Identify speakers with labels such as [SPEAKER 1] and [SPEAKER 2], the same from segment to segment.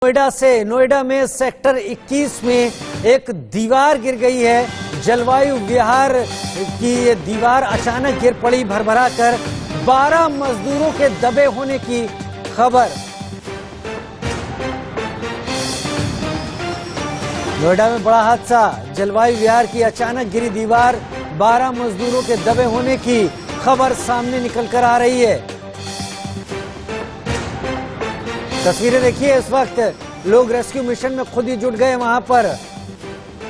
[SPEAKER 1] नोएडा में सेक्टर 21 में एक दीवार गिर गई है। जलवायु विहार की ये दीवार अचानक गिर पड़ी, भरभरा कर 12 मजदूरों के दबे होने की खबर। नोएडा में बड़ा हादसा, जलवायु विहार की अचानक गिरी दीवार, 12 मजदूरों के दबे होने की खबर सामने निकल कर आ रही है। तस्वीरें देखिए, इस वक्त लोग रेस्क्यू मिशन में खुद ही जुट गए। वहां पर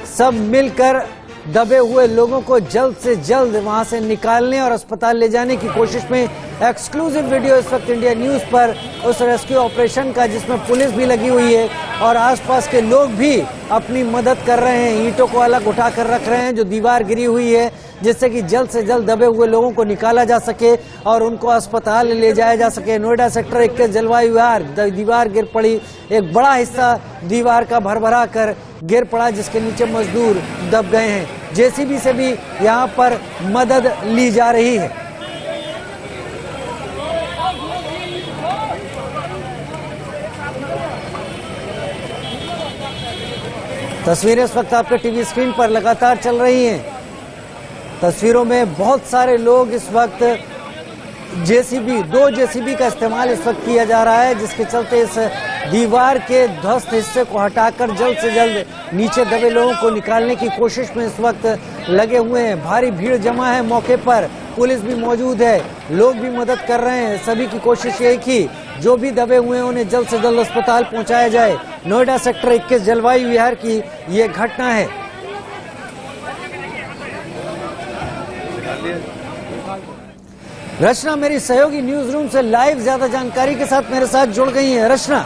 [SPEAKER 1] सब मिलकर दबे हुए लोगों को जल्द से जल्द वहां से निकालने और अस्पताल ले जाने की कोशिश में। एक्सक्लूसिव वीडियो इस वक्त इंडिया न्यूज पर उस रेस्क्यू ऑपरेशन का, जिसमें पुलिस भी लगी हुई है और आसपास के लोग भी अपनी मदद कर रहे हैं। ईंटों को अलग उठाकर रख रहे हैं जो दीवार गिरी हुई है, जिससे कि जल्द से जल्द दबे हुए लोगों को निकाला जा सके और उनको अस्पताल ले जाया जा सके। नोएडा सेक्टर 21 जलवायु विहार दीवार गिर पड़ी, एक बड़ा हिस्सा दीवार का भरभरा कर गिर पड़ा, जिसके नीचे मजदूर दब गए हैं। जेसीबी से भी यहां पर मदद ली जा रही है। तस्वीरें इस वक्त आपके टीवी स्क्रीन पर लगातार चल रही हैं। तस्वीरों में बहुत सारे लोग इस वक्त दो जेसीबी का इस्तेमाल इस वक्त किया जा रहा है, जिसके चलते इस दीवार के ध्वस्त हिस्से को हटाकर जल्द से जल्द नीचे दबे लोगों को निकालने की कोशिश में इस वक्त लगे हुए हैं। भारी भीड़ जमा है मौके पर, पुलिस भी मौजूद है, लोग भी मदद कर रहे हैं। सभी की कोशिश एक ही, जो भी दबे हुए हैं उन्हें जल्द से जल्द अस्पताल पहुंचाया जाए। नोएडा सेक्टर 21 जलवायु विहार की ये घटना है। रचना मेरी सहयोगी न्यूज रूम से लाइव ज्यादा जानकारी के साथ मेरे साथ जुड़ गई हैं। रचना,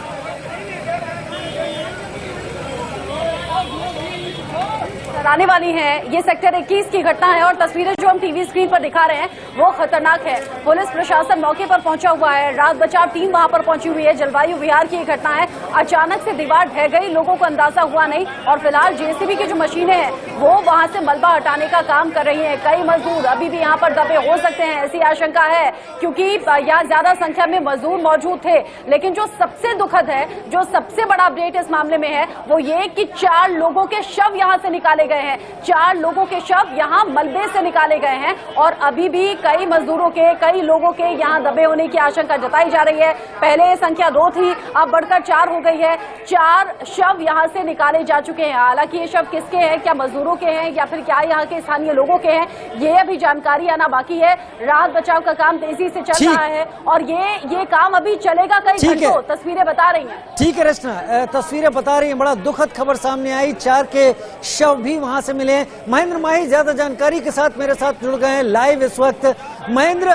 [SPEAKER 2] आने वाली है, ये सेक्टर 21 की घटना है और तस्वीरें जो हम टीवी स्क्रीन पर दिखा रहे हैं वो खतरनाक है। पुलिस प्रशासन मौके पर पहुंचा हुआ है, राहत बचाव टीम वहां पर पहुंची हुई है। जलवायु विहार की घटना है, अचानक से दीवार ढह गई, लोगों को अंदाजा हुआ नहीं और फिलहाल जेसीबी की जो मशीनें हैं वो वहां से मलबा हटाने का काम कर रही है। कई मजदूर अभी भी यहाँ पर दबे हो सकते हैं, ऐसी आशंका है, क्योंकि यहाँ ज्यादा संख्या में मजदूर मौजूद थे। लेकिन जो सबसे दुखद है, जो सबसे बड़ा अपडेट इस मामले में है वो ये कि 4 लोगों के शव यहाँ से निकाले गए हैं। 4 लोगों के शव यहां मलबे से निकाले गए हैं और अभी भी कई मजदूरों के, कई लोगों के यहां दबे होने की आशंका जताई जा रही है। पहले संख्या 2 थी, अब बढ़कर 4 हो गई है। 4 शव यहां से निकाले जा चुके हैं। हालांकि ये शव किसके हैं, क्या मजदूरों के हैं या फिर क्या यहां के स्थानीय लोगों के हैं, ये अभी जानकारी आना बाकी है। राहत बचाव का काम तेजी से चल रहा है और ये काम अभी चलेगा कई घंटों, तस्वीरें बता रही हैं।
[SPEAKER 1] ठीक है रचना, तस्वीरें बता रही हैं। बड़ा दुखद खबर सामने आई, 4 के शव भी वहां से मिले हैं। महेंद्र माही ज्यादा जानकारी के साथ मेरे साथ जुड़ गए हैं लाइव इस वक्त। महेंद्र,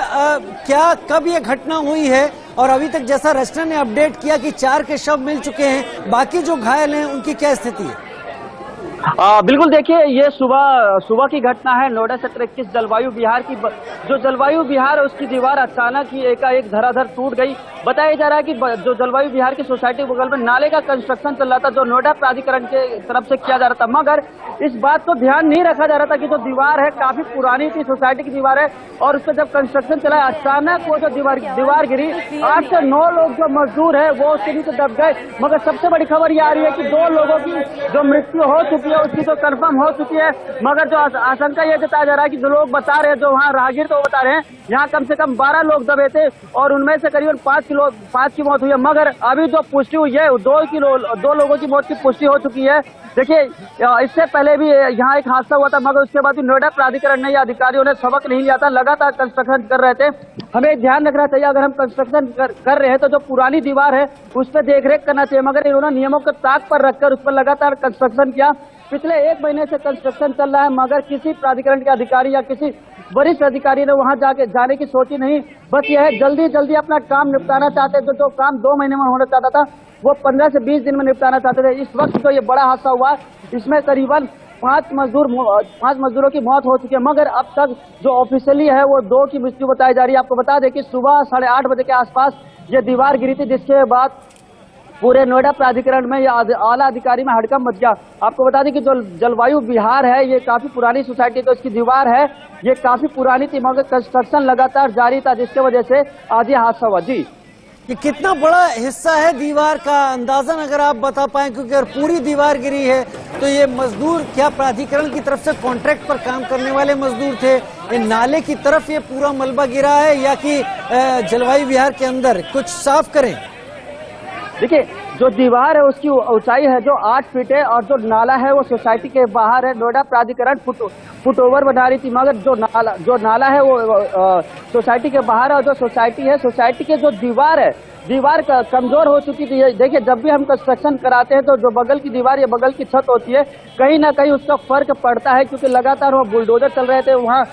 [SPEAKER 1] क्या कब ये घटना हुई है और अभी तक जैसा रचना ने अपडेट किया कि 4 के शव मिल चुके हैं, बाकी जो घायल हैं उनकी क्या स्थिति है?
[SPEAKER 3] बिल्कुल, देखिए ये सुबह की घटना है। नोएडा सेक्टर 21 जलवायु विहार की जो जलवायु विहार है उसकी दीवार अचानक ही एकाएक धराधर टूट गई। बताया जा रहा है कि जो जलवायु विहार की सोसाइटी बगल में नाले का कंस्ट्रक्शन चल रहा था, जो नोएडा प्राधिकरण के तरफ से किया जा रहा था, मगर इस बात को ध्यान नहीं रखा जा रहा था कि जो दीवार है काफी पुरानी थी, सोसाइटी की दीवार है और उस पर जब कंस्ट्रक्शन चला अचानक वो जो दीवार गिरी, 8 से 9 लोग जो मजदूर है वो उसके नीचे दब गए। मगर सबसे बड़ी खबर ये आ रही है कि 2 लोगों की जो मृत्यु हो चुकी है उसकी तो कंफर्म हो चुकी है। मगर जो आशंका ये जताया जा रहा है कि जो लोग बता रहे हैं, जो वहाँ राहगीर तो बता रहे हैं, यहाँ कम से कम 12 लोग दबे थे और उनमें से करीबन 5 की मौत हुई है। मगर अभी जो पुष्टि हुई है 2 लोगों की मौत की पुष्टि हो चुकी है। देखिए, इससे पहले भी यहाँ एक हादसा हुआ था, मगर उसके बाद भी नोएडा प्राधिकरण ने या अधिकारियों ने सबक नहीं लिया था, लगातार कंस्ट्रक्शन कर रहे थे। हमें ध्यान रखना चाहिए, अगर हम कंस्ट्रक्शन कर रहे हैं तो जो पुरानी दीवार है उस पर देखरेख करना चाहिए। मगर इन्होंने नियमों को ताक पर रखकर उस पर लगातार कंस्ट्रक्शन किया। पिछले 1 महीने से कंस्ट्रक्शन चल रहा है, मगर किसी प्राधिकरण के अधिकारी या किसी वरिष्ठ अधिकारी ने वहां जाने की सोची नहीं। बस यह है, जल्दी अपना काम निपटाना चाहते थे। जो काम 2 महीने में होना चाहता था वो 15 से 20 दिन में निपटाना चाहते थे। इस वक्त जो ये बड़ा हादसा हुआ, इसमें करीबन 5 मजदूरों की मौत हो चुकी है। मगर अब तक जो ऑफिशियली है वो 2 की मृत्यु बताई जा रही है। आपको बता दें कि सुबह 8:30 बजे के आसपास ये दीवार गिरी थी, जिसके बाद पूरे नोएडा प्राधिकरण में या आला अधिकारी में हड़कंप मच गया। आपको बता दें कि जो जलवायु विहार है ये काफी पुरानी सोसाइटी, तो इसकी दीवार है ये काफी पुरानी थी, मगर कंस्ट्रक्शन लगातार जारी था, जिसके वजह से आज ये हादसा हुआ। जी
[SPEAKER 1] ये कितना बड़ा हिस्सा है दीवार का, अंदाजन अगर आप बता पाए, क्योंकि अगर पूरी दीवार गिरी है तो ये मजदूर क्या प्राधिकरण की तरफ से कॉन्ट्रैक्ट पर काम करने वाले मजदूर थे? ये नाले की तरफ ये पूरा मलबा गिरा है या कि जलवायु विहार के अंदर? कुछ साफ करें।
[SPEAKER 3] देखिए, जो दीवार है उसकी ऊंचाई है जो 8 फीट है और जो नाला है वो सोसाइटी के बाहर है। नोएडा प्राधिकरण फुट ओवर बना रही थी, मगर जो नाला है वो सोसाइटी के बाहर है। और जो सोसाइटी है, सोसाइटी के जो दीवार कमजोर हो चुकी थी। देखिए, जब भी हम कंस्ट्रक्शन कराते हैं तो जो बगल की दीवार या बगल की छत होती है, कहीं ना कहीं उसका फर्क पड़ता है, क्योंकि लगातार वहाँ बुलडोजर चल रहे थे, वहाँ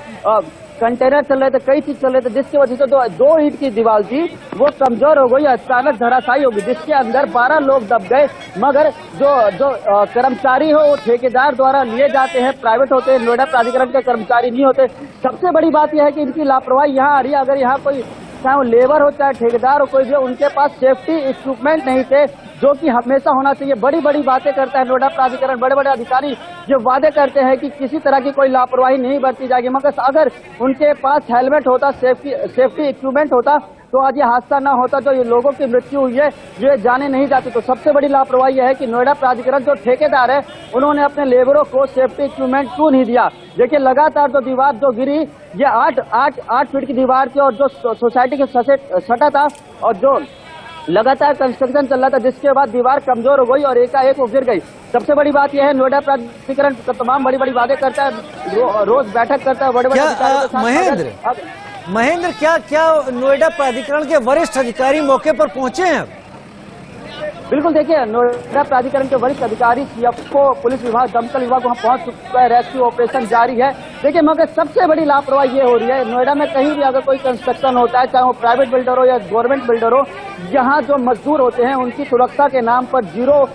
[SPEAKER 3] कंटेनर चल रहे थे, कई चीज चल रहे थे, जिसकी वजह से दो ईंट की दीवार थी वो कमजोर हो गई, अचानक धराशायी हो गई, जिसके अंदर 12 लोग दब गए। मगर जो कर्मचारी हो वो ठेकेदार द्वारा लिए जाते हैं, प्राइवेट होते हैं, नोएडा प्राधिकरण के कर्मचारी नहीं होते। सबसे बड़ी बात यह है कि इनकी लापरवाही यहाँ आ रही है। अगर यहाँ कोई, चाहे वो लेबर हो चाहे ठेकेदार हो, कोई भी, उनके पास सेफ्टी इक्विपमेंट नहीं थे, जो कि हमेशा होना चाहिए। बड़ी बड़ी बातें करता है नोएडा प्राधिकरण, बड़े बड़े अधिकारी जो वादे करते हैं कि किसी तरह की कोई लापरवाही नहीं बरती जाएगी, मगर अगर उनके पास हेलमेट होता, सेफ्टी इक्विपमेंट होता, तो आज ये हादसा ना होता। जो ये लोगों की मृत्यु हुई है ये जाने नहीं जाती। तो सबसे बड़ी लापरवाही यह है कि नोएडा प्राधिकरण जो ठेकेदार है उन्होंने अपने लेबरों को सेफ्टी इक्विपमेंट क्यों नहीं दिया। देखिए, लगातार जो दीवार जो गिरी, ये 8 फीट की दीवार थी और जो सोसाइटी के सटा था और जो लगातार कंस्ट्रक्शन चल रहा था, जिसके बाद दीवार कमजोर हो गई और एकाएक वो गिर गई। सबसे बड़ी बात यह है, नोएडा प्राधिकरण तमाम बड़ी बड़ी बातें करता है, रोज बैठक करता है बड़े बड़े।
[SPEAKER 1] महेंद्र, क्या नोएडा प्राधिकरण के वरिष्ठ अधिकारी मौके पर पहुंचे हैं?
[SPEAKER 3] बिल्कुल, देखिए, नोएडा प्राधिकरण के वरिष्ठ अधिकारी, सीएफओ, पुलिस विभाग, दमकल विभाग वहां पहुंच चुका है, रेस्क्यू ऑपरेशन जारी है। देखिए, मगर सबसे बड़ी लापरवाही ये हो रही है, नोएडा में कहीं भी अगर कोई कंस्ट्रक्शन होता है, चाहे वो प्राइवेट बिल्डर हो या गवर्नमेंट बिल्डर हो, यहाँ जो मजदूर होते हैं उनकी सुरक्षा के नाम पर जीरो,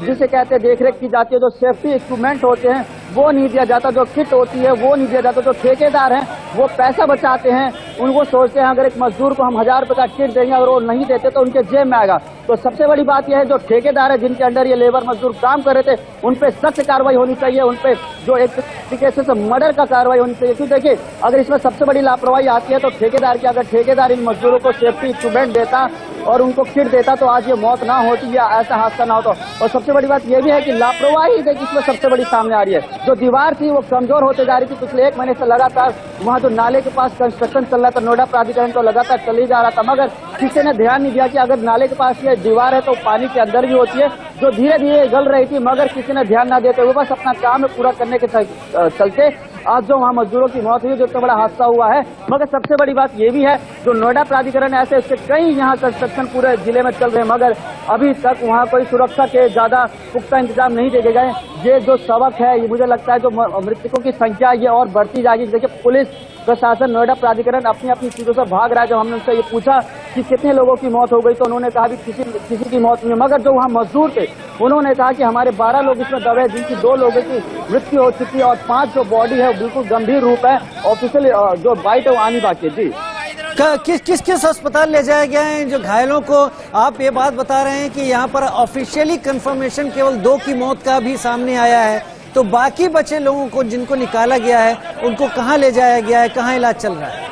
[SPEAKER 3] जिसे कहते हैं, देखरेख की जाती है। जो सेफ्टी इक्विपमेंट होते हैं वो नहीं दिया जाता, जो किट होती है वो नहीं दिया जाता। जो ठेकेदार हैं वो पैसा बचाते हैं, उनको सोचते हैं अगर एक मजदूर को हम 1000 रुपये का किट देंगे, अगर वो नहीं देते तो उनके जेब में आएगा। तो सबसे बड़ी बात यह है, जो ठेकेदार है जिनके अंडर ये लेबर मजदूर काम कर रहे थे, उन पे सख्त कार्रवाई होनी चाहिए, उन पे जो एक तरीके से मर्डर का कार्रवाई होनी चाहिए। क्योंकि देखिए, अगर इसमें सबसे बड़ी लापरवाही आती है तो ठेकेदार की, अगर ठेकेदार इन मजदूरों को सेफ्टी इक्विपमेंट देता और उनको किट देता तो आज ये मौत ना होती या ऐसा हादसा ना होता। और सबसे बड़ी बात यह भी है कि लापरवाही देखिए इसमें सबसे बड़ी सामने आ रही है। जो दीवार थी वो कमजोर होते जा रही थी, पिछले 1 महीने से लगातार वहाँ जो नाले के पास कंस्ट्रक्शन चल रहा था, नोएडा प्राधिकरण तो लगातार चल ही जा रहा था, मगर किसी ने ध्यान नहीं दिया कि अगर नाले के पास ये दीवार है तो पानी के अंदर भी होती है, जो धीरे धीरे गल रही थी, मगर किसी ने ध्यान न देते हुए बस अपना काम पूरा करने के चलते आज जो वहाँ मजदूरों की मौत हुई, जो इतना बड़ा हादसा हुआ है। मगर सबसे बड़ी बात ये भी है, जो नोएडा प्राधिकरण ऐसे इसके कई यहाँ कंस्ट्रक्शन पूरे जिले में चल रहे हैं, मगर अभी तक वहाँ कोई सुरक्षा के ज्यादा पुख्ता इंतजाम नहीं देखे गए। ये जो सबक है, ये मुझे लगता है जो मृतकों की संख्या ये और बढ़ती जाएगी। देखिए, पुलिस प्रशासन, नोएडा प्राधिकरण अपनी अपनी चीजों से भाग रहा है। जब हमने उनसे ये पूछा कि कितने लोगों की मौत हो गई तो उन्होंने कहा भी किसी की मौत नहीं, मगर जो वहाँ मजदूर थे उन्होंने कहा कि हमारे 12 लोग इसमें दबे, जिनकी 2 लोगों की मृत्यु हो चुकी है और 5 जो बॉडी है बिल्कुल गंभीर रूप है। ऑफिशियल जो बाइट है वो आनी बाकी है। जी,
[SPEAKER 1] किस अस्पताल ले जाया गया है जो घायलों को? आप ये बात बता रहे हैं कि यहाँ पर ऑफिशियली कंफर्मेशन केवल 2 की मौत का भी सामने आया है, तो बाकी बचे लोगों को जिनको निकाला गया है उनको कहाँ ले जाया गया है, कहाँ इलाज चल रहा है?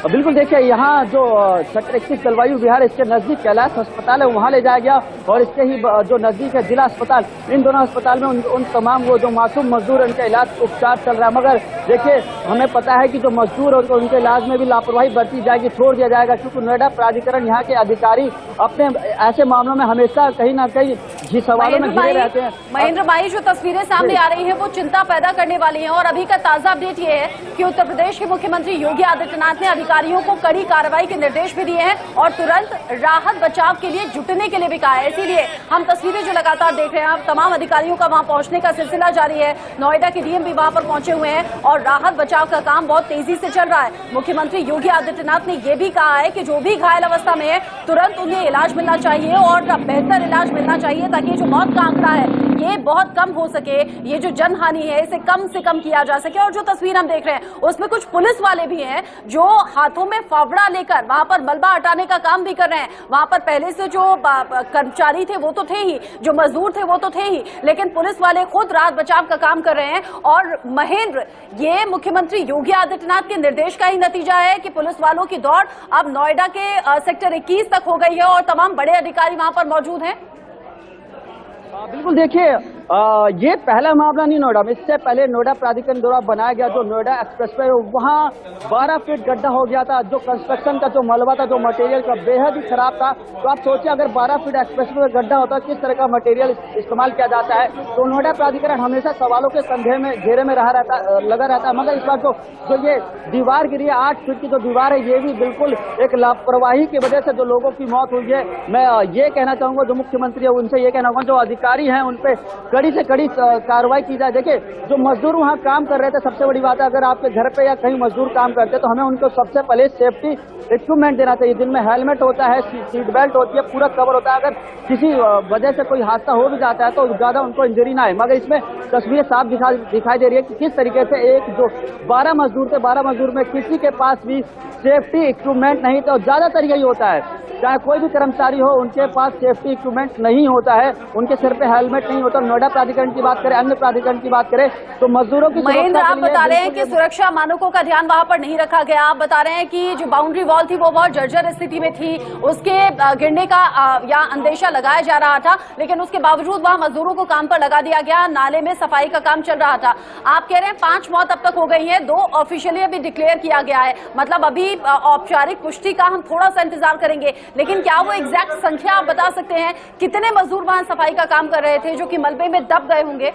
[SPEAKER 3] बिल्कुल, देखिए, यहाँ जो सेक्टर 21 जलवायु विहार, इसके नजदीक कैलाश अस्पताल है, वहाँ ले जाया गया और इसके ही जो नजदीक है जिला अस्पताल, इन दोनों अस्पताल में उन तमाम वो जो मासूम मजदूर उनका इलाज उपचार चल रहा है। मगर देखिए, हमें पता है कि जो मजदूर और उनके इलाज में भी लापरवाही बरती जाएगी, छोड़ दिया जाएगा, क्योंकि नोएडा प्राधिकरण यहाँ के अधिकारी अपने ऐसे मामलों में हमेशा कहीं ना कहीं सवालों में घिरे रहते हैं।
[SPEAKER 2] महेंद्र भाई, जो तस्वीरें सामने आ रही है वो चिंता पैदा करने वाली है और अभी का ताजा अपडेट ये है कि उत्तर प्रदेश के मुख्यमंत्री योगी आदित्यनाथ ने अधिकारियों को कड़ी कार्रवाई के निर्देश भी दिए हैं और तुरंत राहत बचाव के लिए जुटने के लिए भी कहा है। इसीलिए हम तस्वीरें जो लगातार देख रहे हैं, तमाम अधिकारियों का वहां पहुंचने का सिलसिला जारी है। नोएडा के डीएम भी वहां पर पहुंचे हुए हैं और राहत बचाव का काम बहुत तेजी से चल रहा है। मुख्यमंत्री योगी आदित्यनाथ ने यह भी कहा है कि जो भी घायल अवस्था में है तुरंत उन्हें इलाज मिलना चाहिए और बेहतर इलाज मिलना चाहिए, ताकि जो मौत का आंकड़ा है ये बहुत कम हो सके, ये जो जनहानि है इसे कम से कम किया जा सके। और जो तस्वीर हम देख रहे हैं उसमें कुछ पुलिस वाले भी हैं जो हाथों में फावड़ा लेकर वहां पर मलबा हटाने का काम भी कर रहे हैं। वहां पर पहले से जो कर्मचारी थे वो तो थे ही, जो मजदूर थे वो तो थे ही, लेकिन पुलिस वाले खुद राहत बचाव का काम कर रहे हैं। और महेंद्र, ये मुख्यमंत्री योगी आदित्यनाथ के निर्देश का ही नतीजा है कि पुलिस वालों की दौड़ अब नोएडा के सेक्टर 21 तक हो गई है और तमाम बड़े अधिकारी वहां पर मौजूद हैं।
[SPEAKER 3] बिल्कुल, देखिए ये पहला मामला नहीं नोएडा में। इससे पहले नोएडा प्राधिकरण द्वारा बनाया गया जो नोएडा एक्सप्रेसवे, वहाँ 12 फीट गड्ढा हो गया था। जो कंस्ट्रक्शन का जो मलबा था, जो मटेरियल का बेहद ही खराब था। तो आप सोचिए अगर 12 फीट एक्सप्रेसवे में गड्ढा होता किस तरह का मटेरियल इस्तेमाल किया जाता है। तो नोएडा प्राधिकरण हमेशा सवालों के संदेह में घेरे में लगा रहता है। मगर इस बार जो ये दीवार गिरी है, 8 फीट की जो दीवार है, ये भी बिल्कुल एक लापरवाही की वजह से जो लोगों की मौत हुई है। मैं ये कहना चाहूंगा जो मुख्यमंत्री है उनसे ये कहना चाहूंगा, जो अधिकारी हैं उन पे कड़ी से कड़ी कार्रवाई की जाए। देखिए जो मजदूर वहाँ काम कर रहे थे, सबसे बड़ी बात है अगर आपके घर पे या कहीं मजदूर काम करते तो हमें उनको सबसे पहले सेफ्टी इक्विपमेंट देना चाहिए, जिनमें हेलमेट होता है, सीट बेल्ट होती है, पूरा कवर होता है। अगर किसी वजह से कोई हादसा हो भी जाता है तो ज्यादा उनको इंजरी ना आए। मगर इसमें तस्वीरें साफ दिखाई दे रही है कि किस तरीके से एक जो 12 मजदूर थे, 12 मजदूर में किसी के पास भी सेफ्टी इक्विपमेंट नहीं था। ज्यादातर यही होता है, चाहे कोई भी कर्मचारी हो उनके पास सेफ्टी इक्विपमेंट नहीं होता है, उनके सिर पे हेलमेट नहीं होता। नोएडा प्राधिकरण की बात करें, अन्य प्राधिकरण की बात करें तो मजदूरों की
[SPEAKER 2] महेंद्र, आप बता रहे हैं कि सुरक्षा मानकों का ध्यान वहां पर नहीं रखा गया। आप बता रहे हैं कि जो बाउंड्री वॉल थी वो बहुत जर्जर स्थिति में थी, उसके गिरने का या अंदेशा लगाया जा रहा था, लेकिन उसके बावजूद वहां मजदूरों को काम पर लगा दिया गया। नाले में सफाई का काम चल रहा था। आप कह रहे हैं 5 मौत अब तक हो गई है, 2 ऑफिशियली अभी डिक्लेयर किया गया है। मतलब अभी औपचारिक पुष्टि का हम थोड़ा सा इंतजार करेंगे, लेकिन क्या वो एग्जैक्ट संख्या आप बता सकते हैं कितने मजदूर वहां सफाई का काम कर रहे थे जो कि मलबे में दब गए होंगे?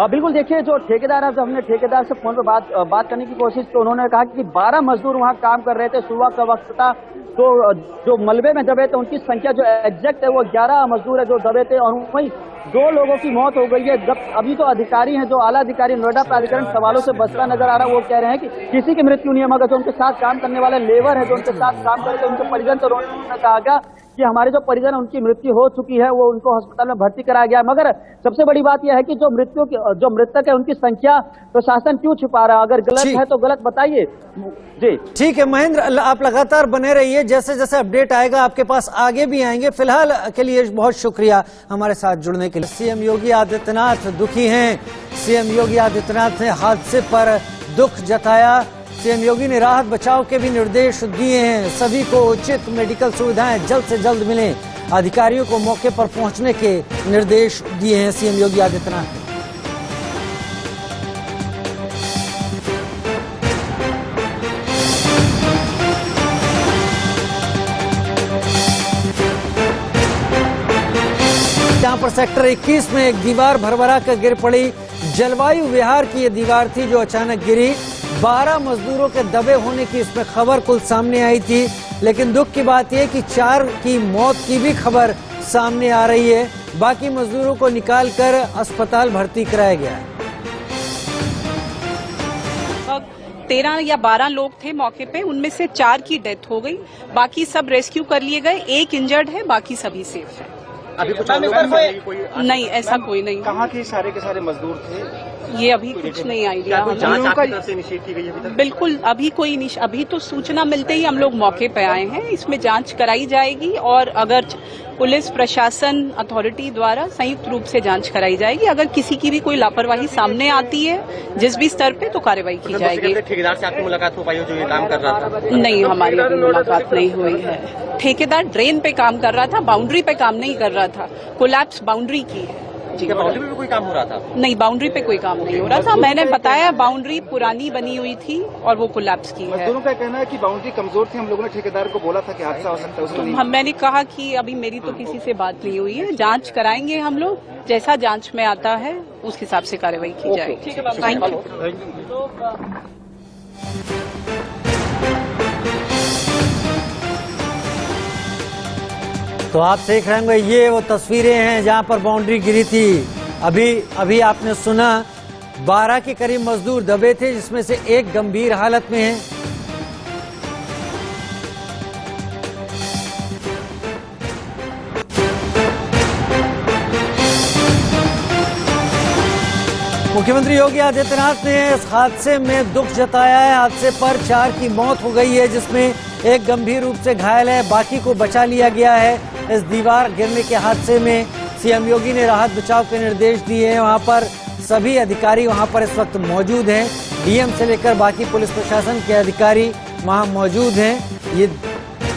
[SPEAKER 3] बिल्कुल, देखिए जो ठेकेदार है, जब हमने ठेकेदार से फोन पर बात करने की कोशिश तो उन्होंने कहा कि 12 मजदूर वहां काम कर रहे थे, सुबह का वक्त था। तो जो मलबे में दबे थे उनकी संख्या जो एग्जैक्ट है वो 11 मजदूर है जो दबे थे, और वहीं 2 लोगों की मौत हो गई है। जब अभी तो अधिकारी हैं, जो आला अधिकारी नोएडा प्राधिकरण सवालों से बचता नजर आ रहा है, वो कह रहे हैं कि किसी की मृत्यु नहीं है, मगर जो उनके साथ काम करने वाले लेबर है, जो उनके साथ काम करते उनके परिजन, तो उन्होंने कहा गया कि हमारे जो परिजन उनकी मृत्यु हो चुकी है, वो उनको अस्पताल में भर्ती कराया गया। मगर सबसे बड़ी बात यह है कि जो मृतक है उनकी संख्या प्रशासन क्यों छुपा रहा है? अगर गलत है तो गलत बताइए जी।
[SPEAKER 1] ठीक है महेंद्र, आप लगातार बने रहिए, जैसे जैसे अपडेट आएगा आपके पास आगे भी आएंगे। फिलहाल के लिए बहुत शुक्रिया हमारे साथ जुड़ने के लिए। सीएम योगी आदित्यनाथ दुखी हैं। सीएम योगी आदित्यनाथ ने हादसे पर दुख जताया। सीएम योगी ने राहत बचाव के भी निर्देश दिए हैं। सभी को उचित मेडिकल सुविधाएं जल्द से जल्द मिलें, अधिकारियों को मौके पर पहुंचने के निर्देश दिए हैं सीएम योगी आदित्यनाथ ने। जहां पर सेक्टर 21 में एक दीवार भरभरा कर गिर पड़ी। जलवायु विहार की ये दीवार थी जो अचानक गिरी। 12 मजदूरों के दबे होने की इसमें खबर कुल सामने आई थी, लेकिन दुख की बात यह कि 4 की मौत की भी खबर सामने आ रही है। बाकी मजदूरों को निकालकर अस्पताल भर्ती कराया गया है।
[SPEAKER 4] 13 या 12 लोग थे मौके पे, उनमें से 4 की डेथ हो गई, बाकी सब रेस्क्यू कर लिए गए। 1 इंजर्ड है, बाकी सभी सेफ है।
[SPEAKER 5] अभी कुछ
[SPEAKER 4] नहीं, ऐसा कोई नहीं।
[SPEAKER 5] कहाँ के सारे के सारे मजदूर थे?
[SPEAKER 4] ये अभी कुछ नहीं आइडिया हमें। बिल्कुल अभी अभी तो सूचना मिलते ही हम लोग मौके पे आए हैं। इसमें जांच कराई जाएगी और अगर पुलिस प्रशासन अथॉरिटी द्वारा संयुक्त रूप से जांच कराई जाएगी। अगर किसी की भी कोई लापरवाही सामने आती है जिस भी स्तर पे, तो कार्रवाई की जाएगी।
[SPEAKER 5] ठेकेदार से आपकी मुलाकात हो पाई हो जो ये काम कर रहा था?
[SPEAKER 4] नहीं, हमारी अभी मुलाकात नहीं हुई है। ठेकेदार ड्रेन पे काम कर रहा था, बाउंड्री पे काम नहीं कर रहा था। कोलैप्स बाउंड्री की है जी।
[SPEAKER 5] बाउंड्री पे कोई काम हो रहा था?
[SPEAKER 4] नहीं, बाउंड्री पे कोई काम नहीं हो रहा था। मैंने बताया बाउंड्री पुरानी बनी हुई थी और वो कोलैप्स की है।
[SPEAKER 5] मजदूरों का कहना है कि बाउंड्री कमजोर थी। हम लोगों ने ठेकेदार को बोला था कि हादसा हो सकता है, उसको
[SPEAKER 4] मैंने कहा कि अभी मेरी तो किसी से बात नहीं हुई है। जांच कराएंगे हम लोग, जैसा जांच में आता है उस हिसाब से कार्रवाई की जाएगी। Thank you.
[SPEAKER 1] तो आप देख रहे होंगे ये वो तस्वीरें हैं जहां पर बाउंड्री गिरी थी। अभी आपने सुना 12 के करीब मजदूर दबे थे, जिसमें से एक गंभीर हालत में है। मुख्यमंत्री योगी आदित्यनाथ ने इस हादसे में दुख जताया है। हादसे पर 4 की मौत हो गई है, जिसमें एक गंभीर रूप से घायल है, बाकी को बचा लिया गया है। इस दीवार गिरने के हादसे में सीएम योगी ने राहत बचाव के निर्देश दिए हैं। वहां पर सभी अधिकारी वहां पर इस वक्त मौजूद हैं। डीएम से लेकर बाकी पुलिस प्रशासन के अधिकारी वहां मौजूद हैं। ये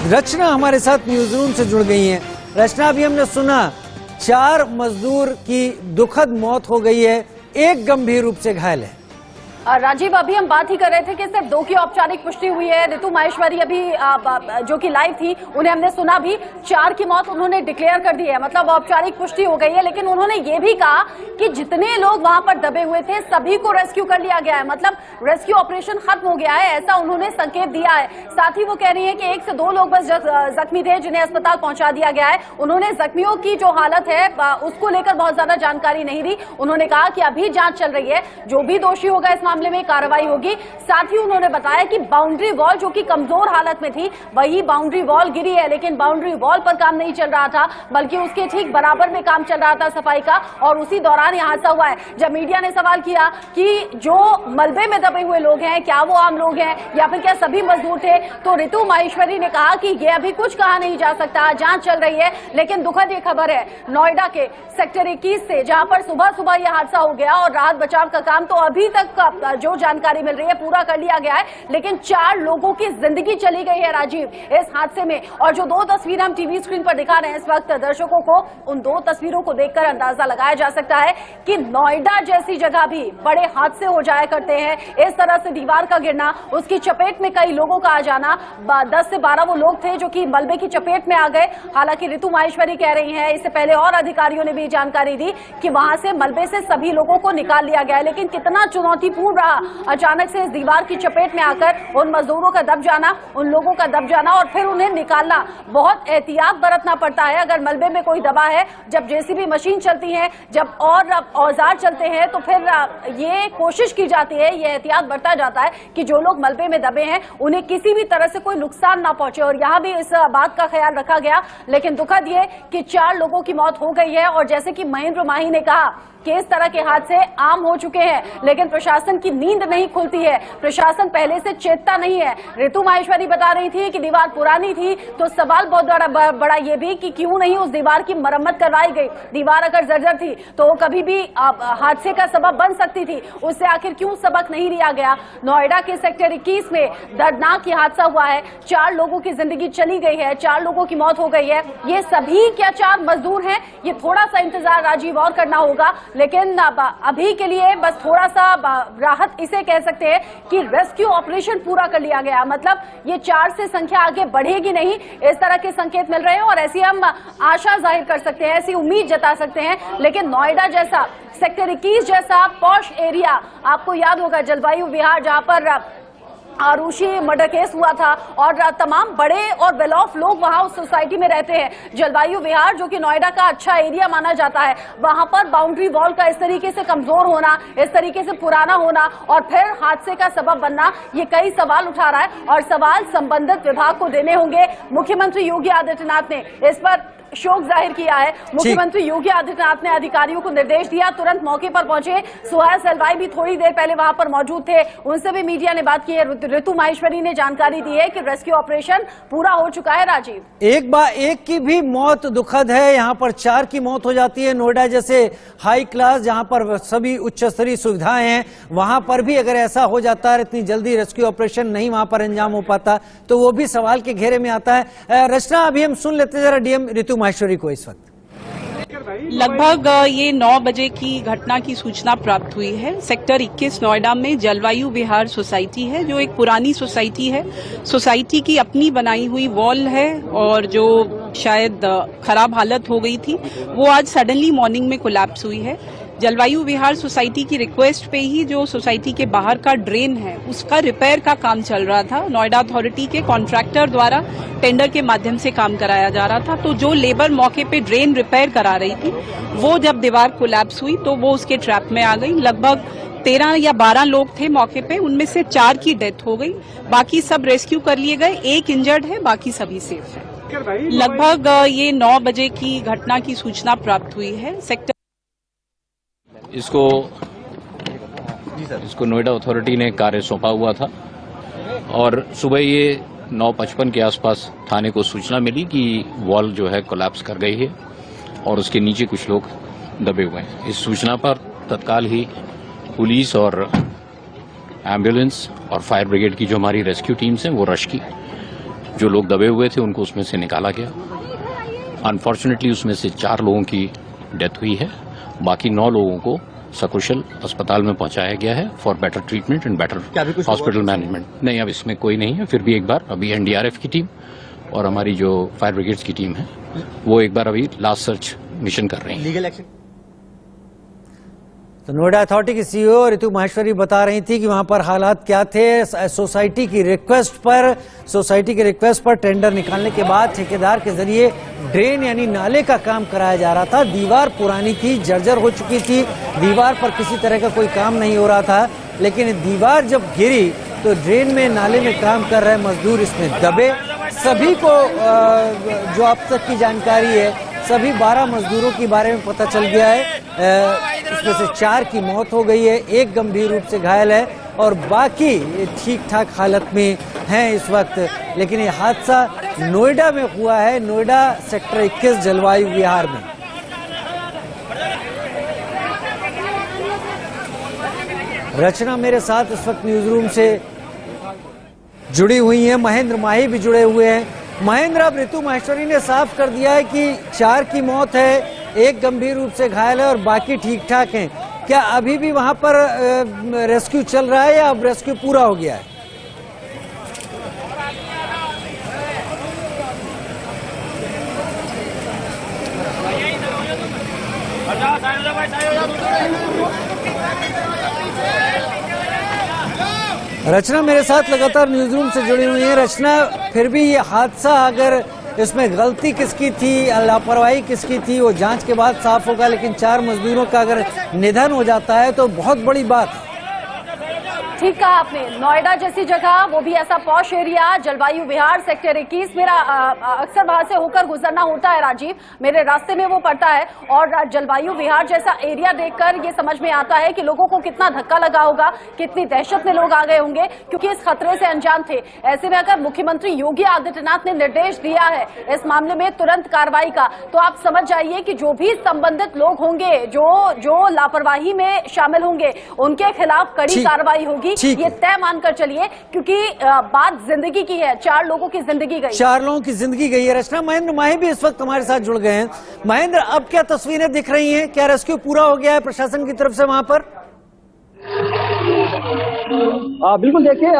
[SPEAKER 1] रचना हमारे साथ न्यूज रूम से जुड़ गई हैं। रचना, अभी हमने सुना 4 मजदूर की दुखद मौत हो गई है, एक गंभीर रूप से घायल है।
[SPEAKER 2] राजीव, अभी हम बात ही कर रहे थे कि सिर्फ 2 की औपचारिक पुष्टि हुई है। ऋतु माहेश्वरी अभी जो कि लाइव थी, उन्हें हमने सुना भी 4 की मौत उन्होंने डिक्लेयर कर दी है, मतलब औपचारिक पुष्टि हो गई है। लेकिन उन्होंने ये भी कहा कि जितने लोग वहां पर दबे हुए थे सभी को रेस्क्यू कर लिया गया है, मतलब रेस्क्यू ऑपरेशन खत्म हो गया है, ऐसा उन्होंने संकेत दिया है। साथ ही वो कह रही है कि 1 से 2 लोग बस जख्मी थे जिन्हें अस्पताल पहुंचा दिया गया है। उन्होंने जख्मियों की जो हालत है उसको लेकर बहुत ज्यादा जानकारी नहीं दी। उन्होंने कहा कि अभी जांच चल रही है, जो भी दोषी होगा इस मामले में कार्रवाई होगी। साथ ही उन्होंने बताया कि बाउंड्री वॉल जो कि कमजोर हालत में थी, वही बाउंड्री वॉल गिरी है, लेकिन बाउंड्री वॉल पर काम नहीं चल रहा था, बल्कि उसके ठीक बराबर में काम चल रहा था सफाई का, और उसी दौरान यह हादसा हुआ है। जब मीडिया ने सवाल किया कि जो मलबे में दबे हुए लोग हैं, क्या वो आम लोग हैं या फिर क्या सभी मजदूर थे, तो ऋतु माहेश्वरी ने कहा कि ये अभी कुछ कहा नहीं जा सकता, जांच चल रही है। लेकिन दुखद ये खबर है नोएडा के सेक्टर 21 से, जहां पर सुबह सुबह यह हादसा हो गया और राहत बचाव का काम तो अभी तक जो जानकारी मिल रही है पूरा कर लिया गया है, लेकिन 4 लोगों की जिंदगी चली गई है राजीव इस हादसे में। और जो 2 तस्वीरें हम टीवी स्क्रीन पर दिखा रहे हैं इस वक्त दर्शकों को, उन 2 तस्वीरों को देखकर अंदाजा लगाया जा सकता है कि नोएडा जैसी जगह भी बड़े हादसे हो जाया करते हैं। इस तरह से दीवार का गिरना, उसकी चपेट में कई लोगों का आ जाना, 10 से 12 वो लोग थे जो कि मलबे की चपेट में आ गए। हालांकि ऋतु माहेश्वरी कह रही हैं, इससे पहले और अधिकारियों ने भी जानकारी दी कि वहां से मलबे से सभी लोगों को निकाल लिया गया है। लेकिन कितना चुनौतीपूर्ण रहा अचानक से इस दीवार की चपेट में आकर उन मजदूरों का दब जाना, उन लोगों का दब जाना और फिर उन्हें निकालना। बहुत एहतियात बरतना पड़ता है अगर मलबे में कोई दबा है। जब जेसीबी मशीन चलती है, जब और औजार चलते हैं, तो फिर ये कोशिश की जाती है, ये एहतियात बरता जाता है कि जो लोग मलबे में दबे हैं उन्हें किसी भी तरह से कोई नुकसान ना पहुंचे, और यहाँ भी इस बात का ख्याल रखा गया। लेकिन दुखद ये कि 4 लोगों की मौत हो गई है, और जैसे कि महेंद्र माही ने कहा कि इस तरह के हादसे आम हो चुके हैं, लेकिन प्रशासन की नींद नहीं खुलती है, प्रशासन पहले से चेतता नहीं है। ऋतु माहेश्वरी बता रही थी कि दीवार पुरानी थी, तो सवाल बहुत बड़ा ये भी कि क्यों नहीं उस दीवार की मरम्मत करवाई गई। दीवार अगर जर्जर थी तो वो कभी भी हादसे का सबब बन सकती थी, उससे आखिर क्यों सबक नहीं लिया गया। नोएडा के सेक्टर 21 में दर्दनाक ये हादसा हुआ है, 4 लोगों की जिंदगी चली गई है, 4 लोगों की मौत हो गई है। ये सभी क्या 4 मजदूर हैं, ये थोड़ा सा इंतजार राजीव और करना होगा। लेकिन अभी के लिए बस थोड़ा सा राहत इसे कह सकते हैं कि रेस्क्यू ऑपरेशन पूरा कर लिया गया, मतलब ये 4 से संख्या आगे बढ़ेगी नहीं, इस तरह के संकेत मिल रहे हैं और ऐसी हम आशा जाहिर कर सकते हैं, ऐसी उम्मीद जता सकते हैं। लेकिन नोएडा जैसा, सेक्टर 21 जैसा पॉश एरिया, आपको याद होगा जलवायु विहार जहां पर आरुषि मर्डर केस हुआ था और तमाम बड़े और वेल ऑफ लोग वहां उस सोसाइटी में रहते हैं। जलवायु विहार जो कि नोएडा का अच्छा एरिया माना जाता है, वहां पर बाउंड्री वॉल का इस तरीके से कमजोर होना, इस तरीके से पुराना होना और फिर हादसे का सबब बनना, ये कई सवाल उठा रहा है और सवाल संबंधित विभाग को देने होंगे। मुख्यमंत्री योगी आदित्यनाथ ने इस पर शोक जाहिर किया है। मुख्यमंत्री योगी आदित्यनाथ ने अधिकारियों को निर्देश दिया, तुरंत मौके पर पहुंचे। सुहास सलवाई भी थोड़ी देर पहले वहां पर मौजूद थे, उनसे भी मीडिया ने बात की है। ऋतु माहेश्वरी ने जानकारी दी है कि रेस्क्यू ऑपरेशन पूरा हो चुका है। राजीव,
[SPEAKER 1] एक की भी मौत दुखद है, यहाँ पर 4 की मौत हो जाती है। नोएडा जैसे हाई क्लास जहाँ पर सभी उच्च स्तरीय सुविधाएं हैं, वहां पर भी अगर ऐसा हो जाता है, इतनी जल्दी रेस्क्यू ऑपरेशन नहीं वहां पर अंजाम हो पाता, तो वो भी सवाल के घेरे में आता है। रचना, अभी हम सुन लेते जरा डीएम ऋतु माहेश्वरी को। इस वक्त
[SPEAKER 4] लगभग ये 9 बजे की घटना की सूचना प्राप्त हुई है। सेक्टर 21 नोएडा में जलवायु विहार सोसाइटी है, जो एक पुरानी सोसाइटी है। सोसाइटी की अपनी बनाई हुई वॉल है और जो शायद खराब हालत हो गई थी, वो आज सडनली मॉर्निंग में कोलैप्स हुई है। जलवायु विहार सोसाइटी की रिक्वेस्ट पे ही जो सोसाइटी के बाहर का ड्रेन है, उसका रिपेयर का काम चल रहा था। नोएडा अथॉरिटी के कॉन्ट्रैक्टर द्वारा टेंडर के माध्यम से काम कराया जा रहा था। तो जो लेबर मौके पे ड्रेन रिपेयर करा रही थी, वो जब दीवार कोलैप्स हुई तो वो उसके ट्रैप में आ गई। लगभग 13 या 12 लोग थे मौके पे, उनमें से 4 की डेथ हो गई, बाकी सब रेस्क्यू कर लिए गए। 1 इंजर्ड है, बाकी सभी सेफ है। लगभग ये 9 बजे की घटना की सूचना प्राप्त हुई है। सेक्टर
[SPEAKER 6] इसको इसको नोएडा अथॉरिटी ने कार्य सौंपा हुआ था और सुबह ये 9:55 के आसपास थाने को सूचना मिली कि वॉल जो है कोलैप्स कर गई है और उसके नीचे कुछ लोग दबे हुए हैं। इस सूचना पर तत्काल ही पुलिस और एम्बुलेंस और फायर ब्रिगेड की जो हमारी रेस्क्यू टीम्स हैं वो रश की। जो लोग दबे हुए थे उनको उसमें से निकाला गया। अनफॉर्चुनेटली उसमें से 4 लोगों की डेथ हुई है, बाकी 9 लोगों को सकुशल अस्पताल में पहुंचाया गया है for better treatment and better hospital management. नहीं, अब इसमें कोई नहीं है। फिर भी एक बार अभी एनडीआरएफ की टीम और हमारी जो फायर ब्रिगेड्स की टीम है वो एक बार अभी लास्ट सर्च मिशन कर रही है।
[SPEAKER 5] Legal action.
[SPEAKER 1] तो नोएडा अथॉरिटी की सीईओ ऋतु माहेश्वरी बता रही थी कि वहां पर हालात क्या थे। सोसाइटी की रिक्वेस्ट पर टेंडर निकालने के बाद ठेकेदार के जरिए ड्रेन यानी नाले का काम कराया जा रहा था। दीवार पुरानी थी, जर्जर हो चुकी थी, दीवार पर किसी तरह का कोई काम नहीं हो रहा था। लेकिन दीवार जब गिरी तो ड्रेन में नाले में काम कर रहे मजदूर इसमें दबे। सभी को जो अब तक की जानकारी है सभी 12 मजदूरों के बारे में पता चल गया है। इसमें से 4 की मौत हो गई है, 1 गंभीर रूप से घायल है और बाकी ठीक ठाक हालत में हैं इस वक्त। लेकिन ये हादसा नोएडा में हुआ है, नोएडा सेक्टर 21 जलवायु विहार में। रचना मेरे साथ इस वक्त न्यूज रूम से जुड़ी हुई है, महेंद्र माही भी जुड़े हुए हैं। महेंद्र, अब ऋतु माहेश्वरी ने साफ कर दिया है कि 4 की मौत है, 1 गंभीर रूप से घायल है और बाकी ठीक ठाक हैं। क्या अभी भी वहां पर रेस्क्यू चल रहा है या अब रेस्क्यू पूरा हो गया है? रचना मेरे साथ लगातार न्यूज रूम से जुड़ी हुई है। रचना, फिर भी ये हादसा अगर इसमें गलती किसकी थी, लापरवाही किसकी थी, वो जांच के बाद साफ होगा। लेकिन 4 मजदूरों का अगर निधन हो जाता है तो बहुत बड़ी बात है।
[SPEAKER 2] ठीक कहा आपने, नोएडा जैसी जगह, वो भी ऐसा पॉश एरिया, जलवायु विहार सेक्टर 21। मेरा अक्सर वहां से होकर गुजरना होता है राजीव, मेरे रास्ते में वो पड़ता है और जलवायु विहार जैसा एरिया देखकर ये समझ में आता है कि लोगों को कितना धक्का लगा होगा, कितनी दहशत में लोग आ गए होंगे, क्योंकि इस खतरे से अनजान थे। ऐसे में अगर मुख्यमंत्री योगी आदित्यनाथ ने निर्देश दिया है इस मामले में तुरंत कार्रवाई का, तो आप समझ जाइए कि जो भी संबंधित लोग होंगे, जो लापरवाही में शामिल होंगे, उनके खिलाफ कड़ी कार्रवाई होगी। ये तय मानकर चलिए, क्योंकि बात जिंदगी की है। 4 लोगों की जिंदगी गई,
[SPEAKER 1] 4 लोगों की जिंदगी गई है। रचना, महेंद्र माही भी इस वक्त हमारे साथ जुड़ गए हैं। महेंद्र, अब क्या तस्वीरें दिख रही हैं? क्या रेस्क्यू पूरा हो गया है प्रशासन की तरफ से वहां पर?
[SPEAKER 3] बिल्कुल, देखिए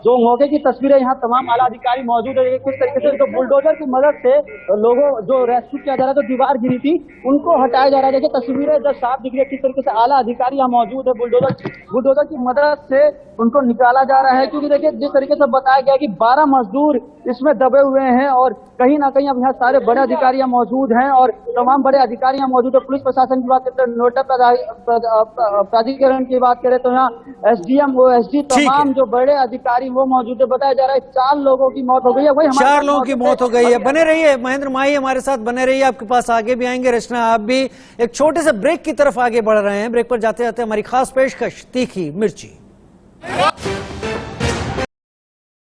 [SPEAKER 3] जो मौके की तस्वीरें यहाँ तमाम आला अधिकारी मौजूद है। किस तरीके से तो बुलडोजर की मदद से लोगों जो रेस्क्यू किया जा रहा है, जो दीवार गिरी थी उनको हटाया जा रहा है। देखिए तस्वीरें जब साफ दिख रही है किस तरीके से आला अधिकारी यहाँ मौजूद है। बुलडोजर की मदद से उनको निकाला जा रहा है, क्योंकि देखिए जिस तरीके से बताया गया कि 12 मजदूर इसमें दबे हुए हैं और कहीं ना कहीं अब यहाँ सारे बड़े अधिकारी यहाँ मौजूद हैं और तमाम बड़े अधिकारी यहाँ मौजूद है। पुलिस प्रशासन की बात करते हैं, नोएडा प्राधिकरण की बात करें तो यहाँ SDM OSD तमाम जो बड़े अधिकारी वो मौजूद है। बताया जा रहा है 4 लोगों की मौत हो गई है। वही
[SPEAKER 1] 4 लोगों की मौत हो गई है। बने रहिए महेंद्र माही, हमारे साथ बने रहिए, आपके पास आगे भी आएंगे। रचना, आप भी एक छोटे से ब्रेक की तरफ आगे बढ़ रहे हैं। ब्रेक पर जाते जाते हमारी खास पेशकश तीखी मिर्ची।